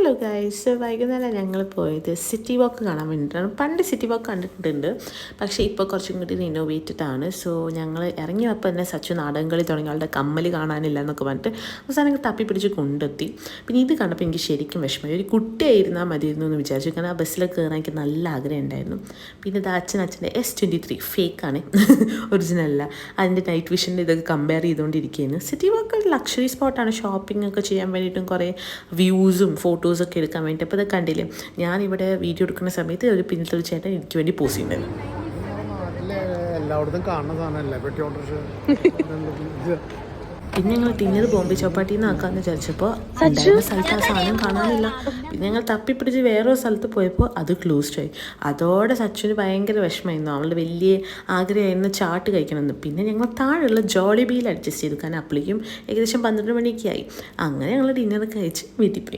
Hello guys, വൈകുന്നേരം ഞങ്ങൾ പോയത് സിറ്റി വാക്ക് കാണാൻ വേണ്ടിയിട്ടാണ്. പണ്ട് സിറ്റി വാക്ക് കണ്ടിട്ടുണ്ട്, പക്ഷേ ഇപ്പോൾ കുറച്ചും കൂടി റിനോവേറ്റഡ് ആണ്. സോ ഞങ്ങൾ ഇറങ്ങിയപ്പോൾ തന്നെ സച്ചു നാടകം കളി തുടങ്ങി, ആളുടെ കമ്മൽ കാണാനില്ല എന്നൊക്കെ പറഞ്ഞിട്ട് അവസാനം തപ്പി പിടിച്ച് കൊണ്ടെത്തി. പിന്നെ ഇത് കണ്ടപ്പോൾ എനിക്ക് ശരിക്കും വിഷമമായി. ഒരു കുട്ടിയായിരുന്നാൽ മതിയായിരുന്നു എന്ന് വിചാരിച്ചു, കാരണം ആ ബസ്സിലൊക്കെ കയറാൻ എനിക്ക് നല്ല ആഗ്രഹം ഉണ്ടായിരുന്നു. പിന്നെ ഇത് അച്ഛൻ്റെ S23 ഫേക്കാണ്, ഒറിജിനലല്ല. അതിൻ്റെ നൈറ്റ് വിഷൻ്റെ ഇതൊക്കെ കമ്പയർ ചെയ്തുകൊണ്ടിരിക്കുകയാണ്. സിറ്റി വാക്ക് ഒരു ലക്ഷറി സ്പോട്ടാണ്, ഷോപ്പിംഗ് ഒക്കെ ചെയ്യാൻ വേണ്ടിയിട്ടും കുറേ വ്യൂസും ഫോട്ടോസൊക്കെ എടുക്കാൻ വേണ്ടി. അപ്പോൾ അത് കണ്ടില്ലേ, ഞാനിവിടെ വീഡിയോ എടുക്കുന്ന സമയത്ത് ഒരു പിന്നിലത്തെ ഒരു ചേട്ടൻ എനിക്ക് വേണ്ടി പോസ് ചെയ്യുന്നുണ്ട്. എല്ലായിടത്തും കാണുന്ന സാധനമല്ലേ പെട്ടി ഓട്ടോറിക്ഷ. പിന്നെ ഞങ്ങൾ ഡിന്നർ ബോംബെ ചപ്പാത്തി ആക്കാമെന്ന് വിചാരിച്ചപ്പോൾ ഉണ്ടായിരുന്ന സ്ഥലത്ത് ആ സാധനം കാണാനില്ല. പിന്നെ ഞങ്ങൾ തപ്പിപ്പിടിച്ച് വേറൊരു സ്ഥലത്ത് പോയപ്പോൾ അത് ക്ലോസ്ഡ് ആയി. അതോടെ സച്ചുവിന് ഭയങ്കര വിഷമമായിരുന്നു. അവളുടെ വലിയ ആഗ്രഹമായിരുന്നു ചാട്ട് കഴിക്കണമെന്ന്. പിന്നെ ഞങ്ങൾ താഴെയുള്ള ജോളി ബീൽ അഡ്ജസ്റ്റ് ചെയ്തു, കാരണം അപ്പോഴേക്കും ഏകദേശം 12 മണിയൊക്കെ ആയി. അങ്ങനെ ഞങ്ങൾ ഡിന്നർ കഴിച്ച് വീട്ടിൽ പോയി.